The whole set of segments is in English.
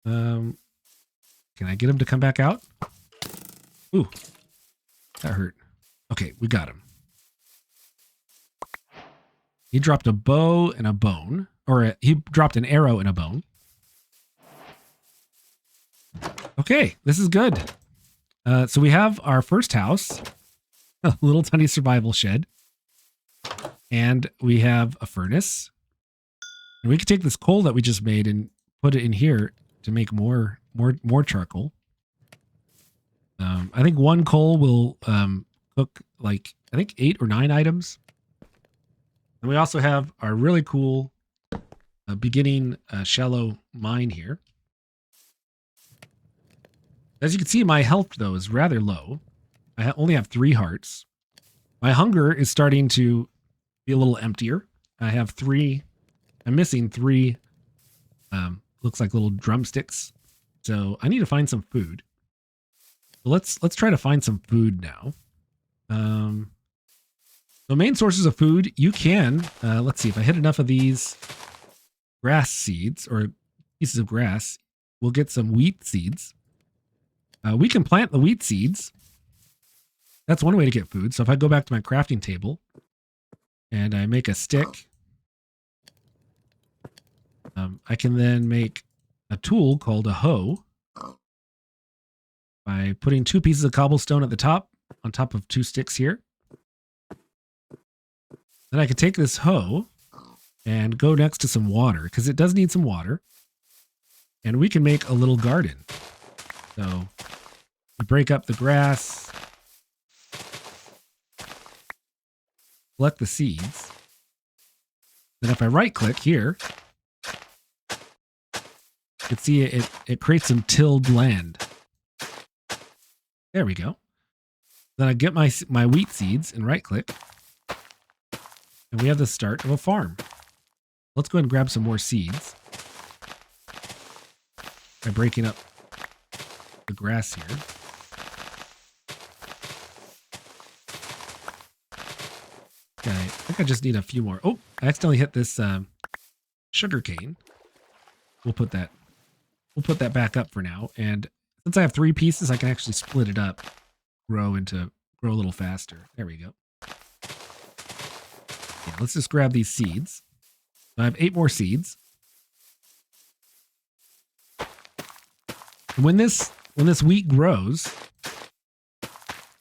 Can I get him to come back out? Ooh, that hurt. Okay, we got him. He dropped a bow and a bone, or he dropped an arrow and a bone. Okay, this is good. So we have our first house, a little tiny survival shed, and we have a furnace. And we could take this coal that we just made and put it in here to make more charcoal. I think one coal will cook like, I think 8 or 9 items. And we also have our really cool beginning shallow mine here. As you can see, my health, though, is rather low. I only have 3 hearts. My hunger is starting to be a little emptier. I have 3. I'm missing 3, looks like little drumsticks. So I need to find some food. So let's try to find some food now. So main sources of food, you can, let's see, if I hit enough of these grass seeds or pieces of grass, we'll get some wheat seeds. We can plant the wheat seeds. That's one way to get food. So if I go back to my crafting table and I make a stick, I can then make a tool called a hoe by putting 2 pieces of cobblestone at the top on top of 2 sticks here. Then I can take this hoe and go next to some water because it does need some water. And we can make a little garden. So we break up the grass, collect the seeds. Then if I right click here, you can see it creates some tilled land. There we go. Then I get my wheat seeds and right click. And we have the start of a farm. Let's go ahead and grab some more seeds by breaking up the grass here. Okay, I think I just need a few more. Oh, I accidentally hit this sugar cane. We'll put that back up for now. And since I have 3 pieces, I can actually split it up, grow a little faster. There we go. Yeah, let's just grab these seeds. So I have 8 more seeds. And when this wheat grows,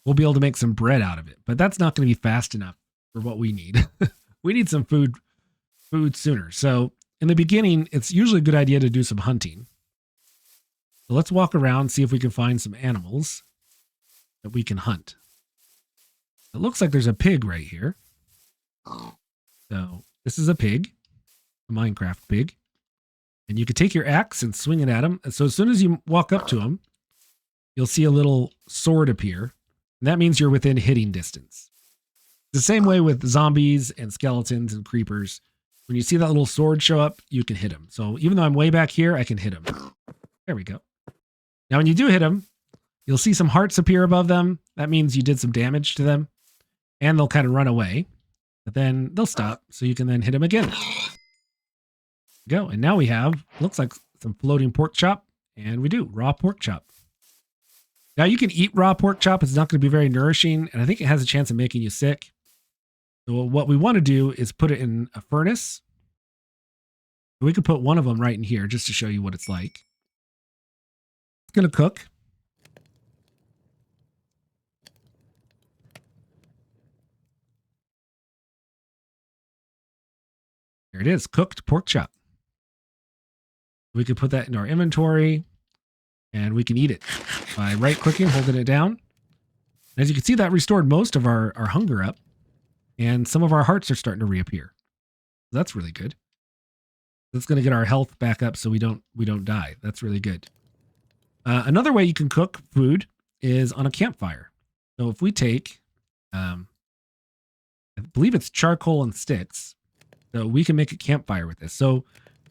we'll be able to make some bread out of it. But that's not going to be fast enough for what we need. We need some food sooner. So in the beginning, it's usually a good idea to do some hunting. So let's walk around, see if we can find some animals that we can hunt. It looks like there's a pig right here. So this is a pig, a Minecraft pig. And you can take your axe and swing it at him. And so as soon as you walk up to him, you'll see a little sword appear. And that means you're within hitting distance. The same way with zombies and skeletons and creepers. When you see that little sword show up, you can hit him. So even though I'm way back here, I can hit him. There we go. Now when you do hit him, you'll see some hearts appear above them. That means you did some damage to them. And they'll kind of run away. But then they'll stop, so you can then hit them again. Go. And now we have, looks like some floating pork chop. And we do, raw pork chop. Now you can eat raw pork chop. It's not going to be very nourishing. And I think it has a chance of making you sick. So what we want to do is put it in a furnace. We could put one of them right in here just to show you what it's like. It's going to cook. There it is, cooked pork chop. We could put that in our inventory and we can eat it by right clicking, holding it down. And as you can see, that restored most of our hunger up and some of our hearts are starting to reappear. So that's really good. That's going to get our health back up so we don't die. That's really good. Another way you can cook food is on a campfire. So if we take, I believe it's charcoal and sticks. So we can make a campfire with this. So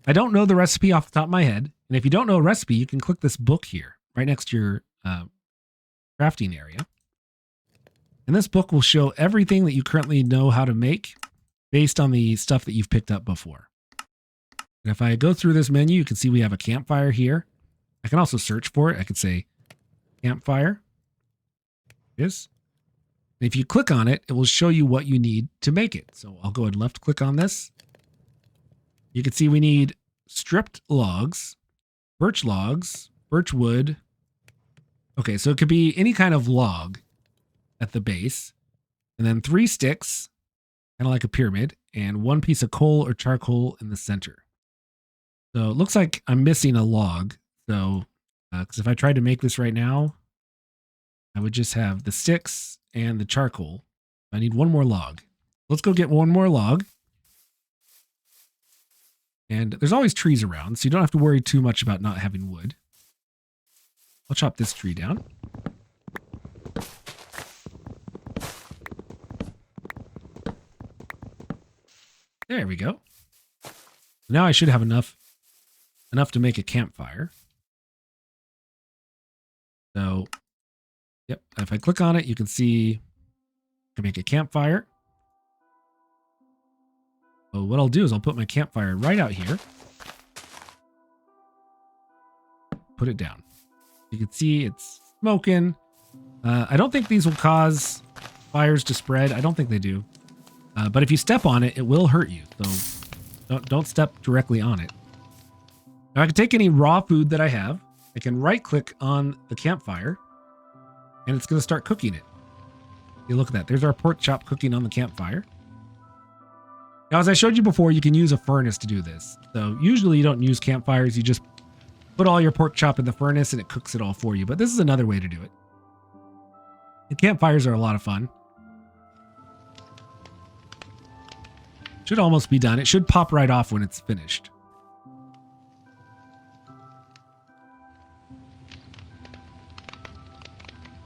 I don't know the recipe off the top of my head. And if you don't know a recipe, you can click this book here, right next to your crafting area. And this book will show everything that you currently know how to make based on the stuff that you've picked up before. And if I go through this menu, you can see we have a campfire here. I can also search for it. I could say campfire. Yes. And if you click on it, it will show you what you need to make it. So I'll go ahead and left click on this. You can see we need stripped logs, birch wood. Okay, so it could be any kind of log at the base, and then 3 sticks, kind of like a pyramid, and 1 piece of coal or charcoal in the center. So it looks like I'm missing a log. So, because if I tried to make this right now, I would just have the sticks and the charcoal. I need 1 more log. Let's go get 1 more log. And there's always trees around, so you don't have to worry too much about not having wood. I'll chop this tree down. There we go. Now I should have enough to make a campfire. So, yep, if I click on it, you can see I can make a campfire. So what I'll do is I'll put my campfire right out here. Put it down. You can see it's smoking. I don't think these will cause fires to spread. I don't think they do. But if you step on it, it will hurt you. So don't step directly on it. Now I can take any raw food that I have. I can right click on the campfire and it's going to start cooking it. You look at that. There's our pork chop cooking on the campfire. Now, as I showed you before, you can use a furnace to do this. So usually you don't use campfires. You just put all your pork chop in the furnace and it cooks it all for you. But this is another way to do it. The campfires are a lot of fun. Should almost be done. It should pop right off when it's finished.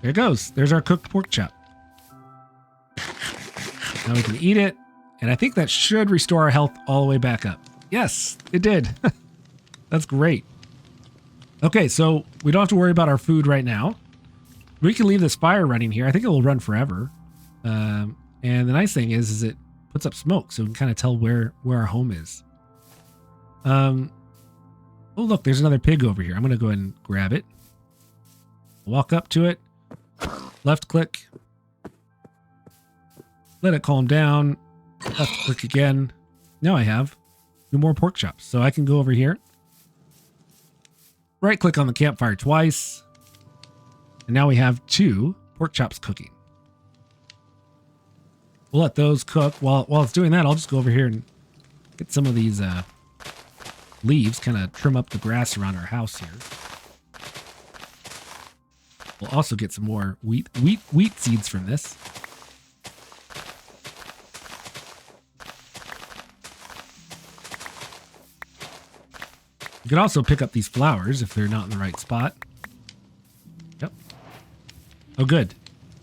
There it goes. There's our cooked pork chop. Now we can eat it. And I think that should restore our health all the way back up. Yes, it did. That's great. Okay, so we don't have to worry about our food right now. We can leave this fire running here. I think it will run forever. And the nice thing is it puts up smoke, so we can kind of tell where our home is. Oh, look, there's another pig over here. I'm going to go ahead and grab it. Walk up to it. Left click. Let it calm down. Left click again. Now I have 2 more pork chops. So I can go over here. Right click on the campfire twice. And now we have 2 pork chops cooking. We'll let those cook. While it's doing that, I'll just go over here and get some of these leaves, kind of trim up the grass around our house here. We'll also get some more wheat seeds from this. You can also pick up these flowers if they're not in the right spot. Yep. Oh, good.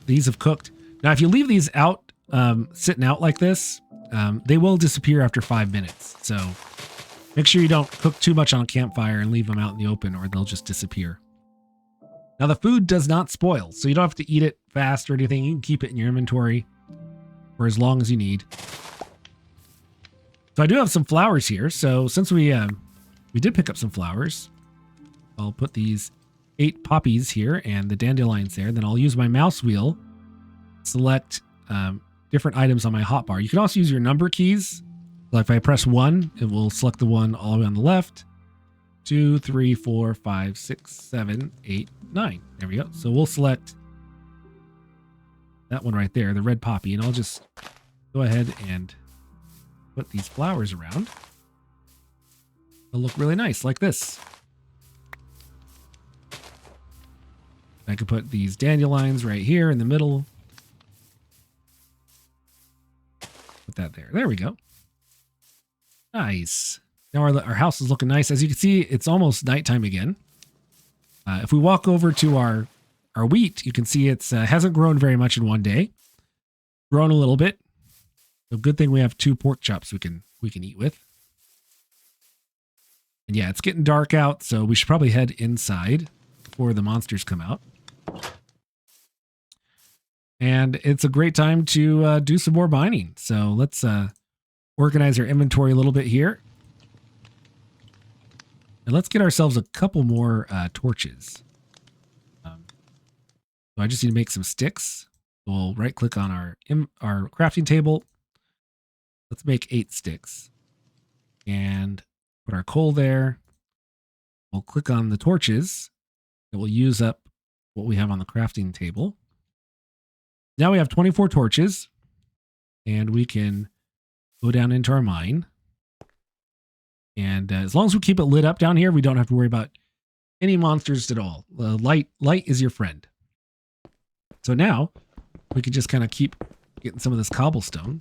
These have cooked. Now, if you leave these out, sitting out like this, they will disappear after 5 minutes. So make sure you don't cook too much on a campfire and leave them out in the open or they'll just disappear. Now, the food does not spoil, so you don't have to eat it fast or anything. You can keep it in your inventory for as long as you need. So I do have some flowers here. So since we did pick up some flowers, I'll put these 8 poppies here and the dandelions there. Then I'll use my mouse wheel, select different items on my hotbar. You can also use your number keys. So if I press 1, it will select the one all the way on the left. 2, 3, 4, 5, 6, 7, 8, 9. There we go. So we'll select that one right there, the red poppy, and I'll just go ahead and put these flowers around. They'll look really nice like this. I could put these dandelions right here in the middle. Put that there. There we go. Nice. Now our house is looking nice. As you can see, it's almost nighttime again. If we walk over to our wheat, you can see it's hasn't grown very much in one day. Grown a little bit. So good thing we have 2 pork chops we can eat with. And yeah, it's getting dark out, so we should probably head inside before the monsters come out. And it's a great time to do some more mining. So let's organize our inventory a little bit here. And let's get ourselves a couple more torches. So I just need to make some sticks. We'll right click on our crafting table. Let's make 8 sticks and put our coal there. We'll click on the torches. It will use up what we have on the crafting table. Now we have 24 torches, and we can go down into our mine. And as long as we keep it lit up down here, we don't have to worry about any monsters at all. Light is your friend. So now we can just kind of keep getting some of this cobblestone.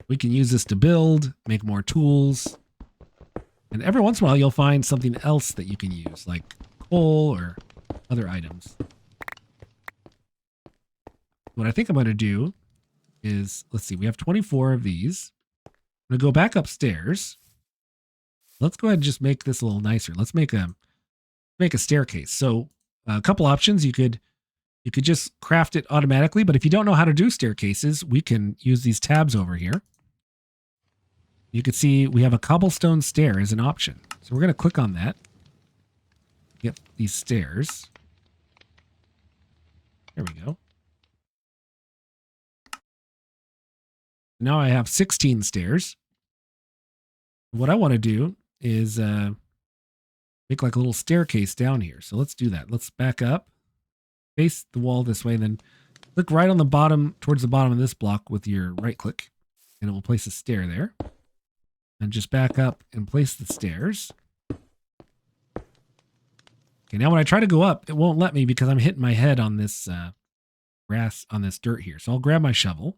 We can use this to build, make more tools. And every once in a while, you'll find something else that you can use, like coal or other items. What I think I'm going to do is, let's see, we have 24 of these. I'm going to go back upstairs. Let's go ahead and just make this a little nicer. Let's make a staircase. So a couple options. You could just craft it automatically, but if you don't know how to do staircases, we can use these tabs over here. You can see we have a cobblestone stair as an option. So we're going to click on that. Get these stairs. There we go. Now I have 16 stairs. What I want to do is make like a little staircase down here. So let's do that. Let's back up, face the wall this way, then click right on the bottom, towards the bottom of this block with your right click, and it will place a stair there. And just back up and place the stairs. Okay, now when I try to go up, it won't let me because I'm hitting my head on this grass, on this dirt here. So I'll grab my shovel,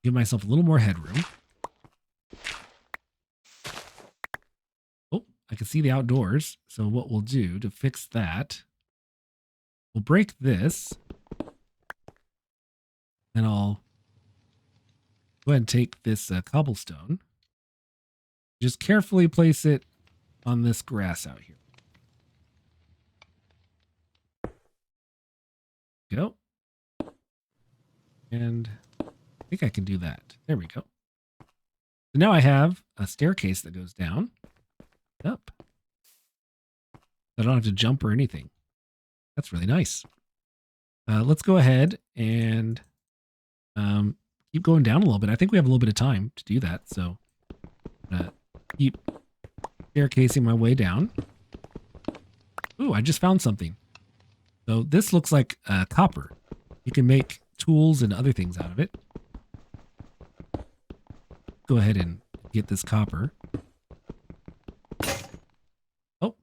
give myself a little more headroom. Oh, I can see the outdoors. So what we'll do to fix that, we'll break this. And I'll go ahead and take this cobblestone. Just carefully place it on this grass out here. Go. And I think I can do that. There we go. So now I have a staircase that goes down, up. I don't have to jump or anything. That's really nice. Let's go ahead and keep going down a little bit. I think we have a little bit of time to do that. So keep staircasing my way down. Ooh, I just found something. So this looks like copper. You can make tools and other things out of it. Go ahead and get this copper. Oh,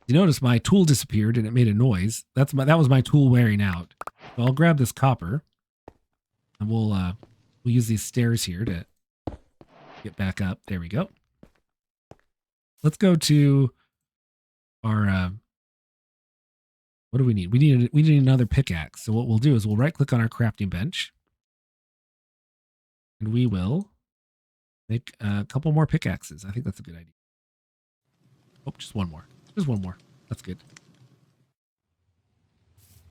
you notice my tool disappeared and it made a noise. That was my tool wearing out. So I'll grab this copper and we'll use these stairs here to get back up. There we go. Let's go to our what do we need? We need another pickaxe. So what we'll do is we'll right click on our crafting bench and we will make a couple more pickaxes. I think that's a good idea. Oh, just one more. Just one more. That's good.